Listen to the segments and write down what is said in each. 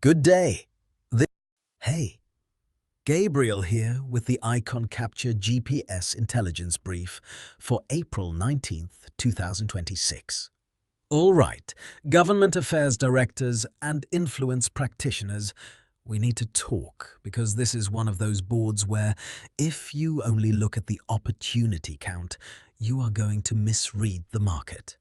Good day. Hey, Gabriel here with the Icon Capture GPS Intelligence Brief for April 19th, 2026. All right, government affairs directors and influence practitioners, we need to talk because this is one of those boards where if you only look at the opportunity count, you are going to misread the market.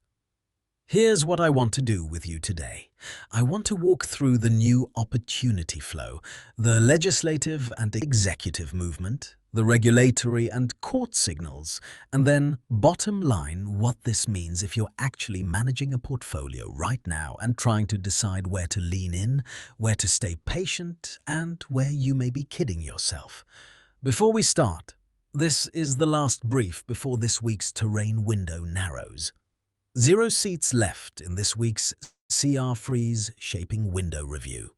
Here's what I want to do with you today. I want to walk through the new opportunity flow, the legislative and executive movement, the regulatory and court signals, and then, bottom line, what this means if you're actually managing a portfolio right now and trying to decide where to lean in, where to stay patient, and where you may be kidding yourself. Before we start, this is the last brief before this week's terrain window narrows. 0 seats left in this week's CR Freeze Shaping Window Review.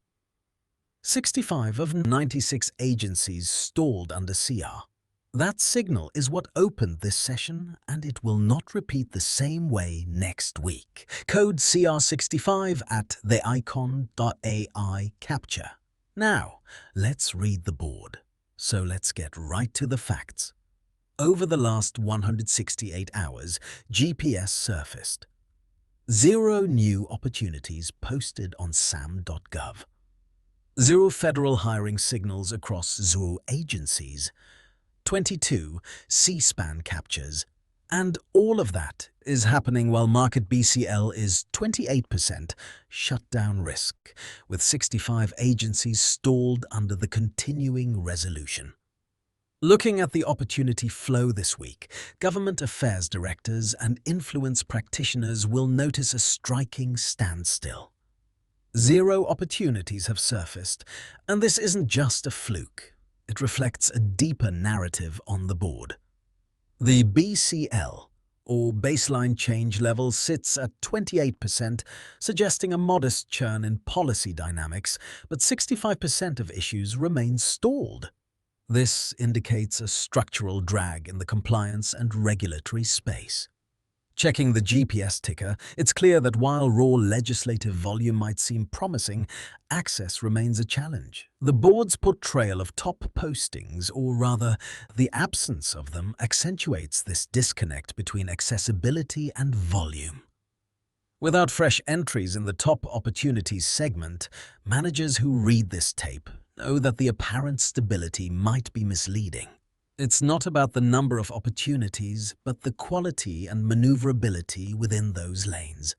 65 of 96 agencies stalled under CR. That signal is what opened this session, and it will not repeat the same way next week. Code CR65 at the-icon.ai capture. Now, let's read the board. So let's get right to the facts. Over the last 168 hours, GPS surfaced. 0 new opportunities posted on SAM.gov. 0 federal hiring signals across 0 agencies. 22 C-SPAN captures. And all of that is happening while market BCL is 28% shutdown risk, with 65 agencies stalled under the continuing resolution. Looking at the opportunity flow this week, government affairs directors and influence practitioners will notice a striking standstill. 0 opportunities have surfaced, and this isn't just a fluke. It reflects a deeper narrative on the board. The BCL, or baseline change level, sits at 28%, suggesting a modest churn in policy dynamics, but 65% of issues remain stalled. This indicates a structural drag in the compliance and regulatory space. Checking the GPS ticker, it's clear that while raw legislative volume might seem promising, access remains a challenge. The board's portrayal of top postings, or rather, the absence of them, accentuates this disconnect between accessibility and volume. Without fresh entries in the top opportunities segment, managers who read this tape know that the apparent stability might be misleading. It's not about the number of opportunities, but the quality and maneuverability within those lanes.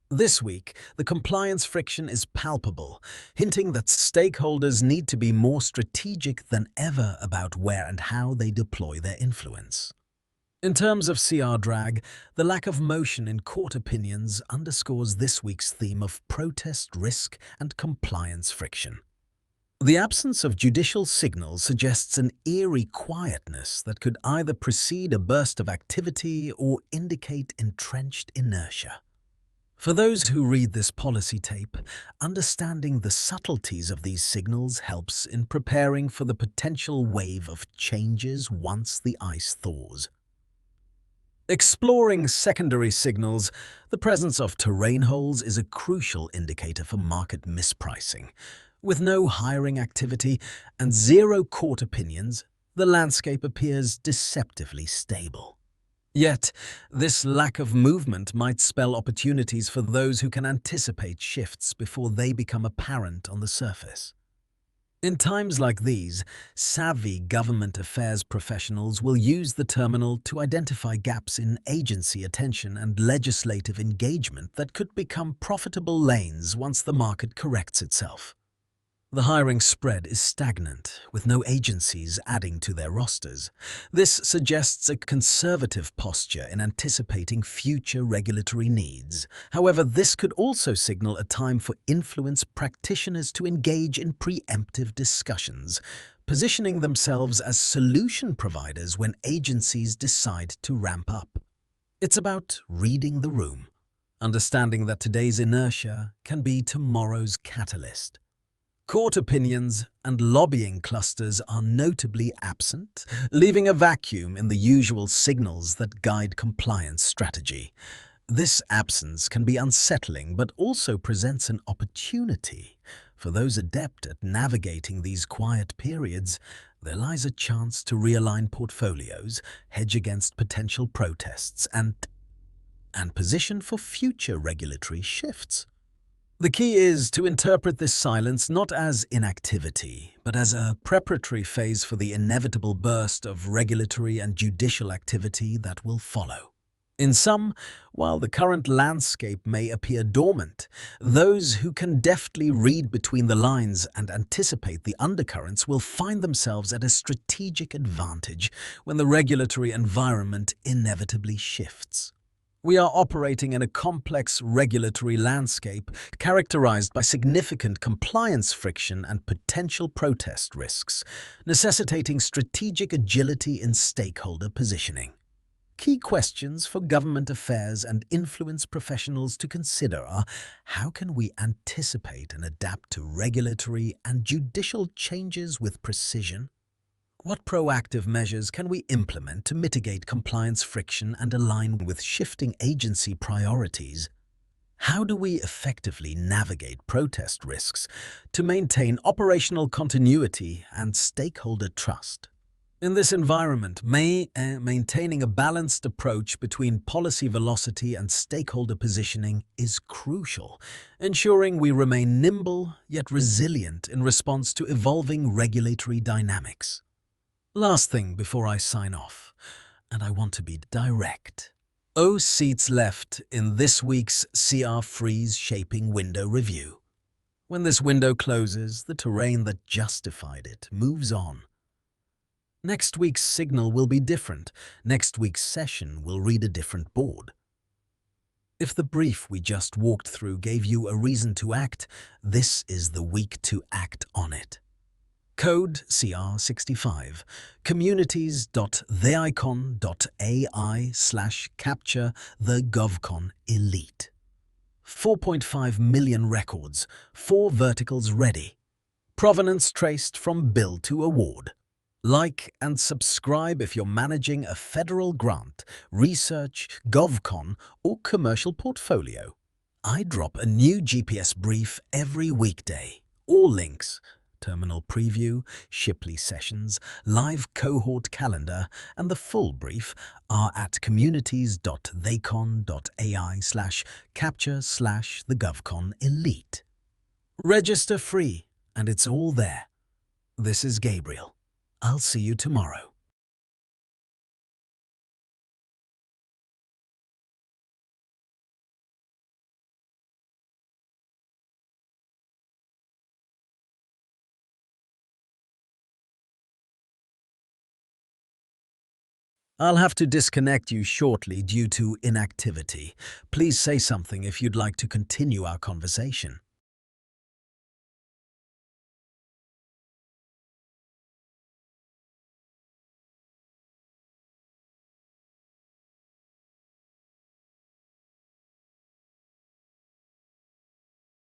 This week, the compliance friction is palpable, hinting that stakeholders need to be more strategic than ever about where and how they deploy their influence. In terms of CR drag, the lack of motion in court opinions underscores this week's theme of protest risk and compliance friction. The absence of judicial signals suggests an eerie quietness that could either precede a burst of activity or indicate entrenched inertia. For those who read this policy tape, understanding the subtleties of these signals helps in preparing for the potential wave of changes once the ice thaws. Exploring secondary signals, the presence of terrain holes is a crucial indicator for market mispricing. With no hiring activity and 0 court opinions, the landscape appears deceptively stable. Yet, this lack of movement might spell opportunities for those who can anticipate shifts before they become apparent on the surface. In times like these, savvy government affairs professionals will use the terminal to identify gaps in agency attention and legislative engagement that could become profitable lanes once the market corrects itself. The hiring spread is stagnant, with no agencies adding to their rosters. This suggests a conservative posture in anticipating future regulatory needs. However, this could also signal a time for influence practitioners to engage in preemptive discussions, positioning themselves as solution providers when agencies decide to ramp up. It's about reading the room, understanding that today's inertia can be tomorrow's catalyst. Court opinions and lobbying clusters are notably absent, leaving a vacuum in the usual signals that guide compliance strategy. This absence can be unsettling but also presents an opportunity. For those adept at navigating these quiet periods, there lies a chance to realign portfolios, hedge against potential protests, and position for future regulatory shifts. The key is to interpret this silence not as inactivity, but as a preparatory phase for the inevitable burst of regulatory and judicial activity that will follow. In sum, while the current landscape may appear dormant, those who can deftly read between the lines and anticipate the undercurrents will find themselves at a strategic advantage when the regulatory environment inevitably shifts. We are operating in a complex regulatory landscape characterized by significant compliance friction and potential protest risks, necessitating strategic agility in stakeholder positioning. Key questions for government affairs and influence professionals to consider are: how can we anticipate and adapt to regulatory and judicial changes with precision? What proactive measures can we implement to mitigate compliance friction and align with shifting agency priorities? How do we effectively navigate protest risks to maintain operational continuity and stakeholder trust? In this environment, maintaining a balanced approach between policy velocity and stakeholder positioning is crucial, ensuring we remain nimble yet resilient in response to evolving regulatory dynamics. Last thing before I sign off, and I want to be direct. 0 seats left in this week's CR Freeze Shaping Window Review. When this window closes, the terrain that justified it moves on. Next week's signal will be different. Next week's session will read a different board. If the brief we just walked through gave you a reason to act, this is the week to act on it. Code CR65, communities.theicon.ai/capture the-govcon-elite. 4.5 million records, 4 verticals ready. Provenance traced from bill to award. Like and subscribe if you're managing a federal grant, research, GovCon, or commercial portfolio. I drop a new GPS brief every weekday. All links, terminal preview, Shipley sessions, live cohort calendar, and the full brief are at communities.theicon.ai/capture/the-govcon-elite. Register free, and it's all there. This is Gabriel. I'll see you tomorrow. I'll have to disconnect you shortly due to inactivity. Please say something if you'd like to continue our conversation.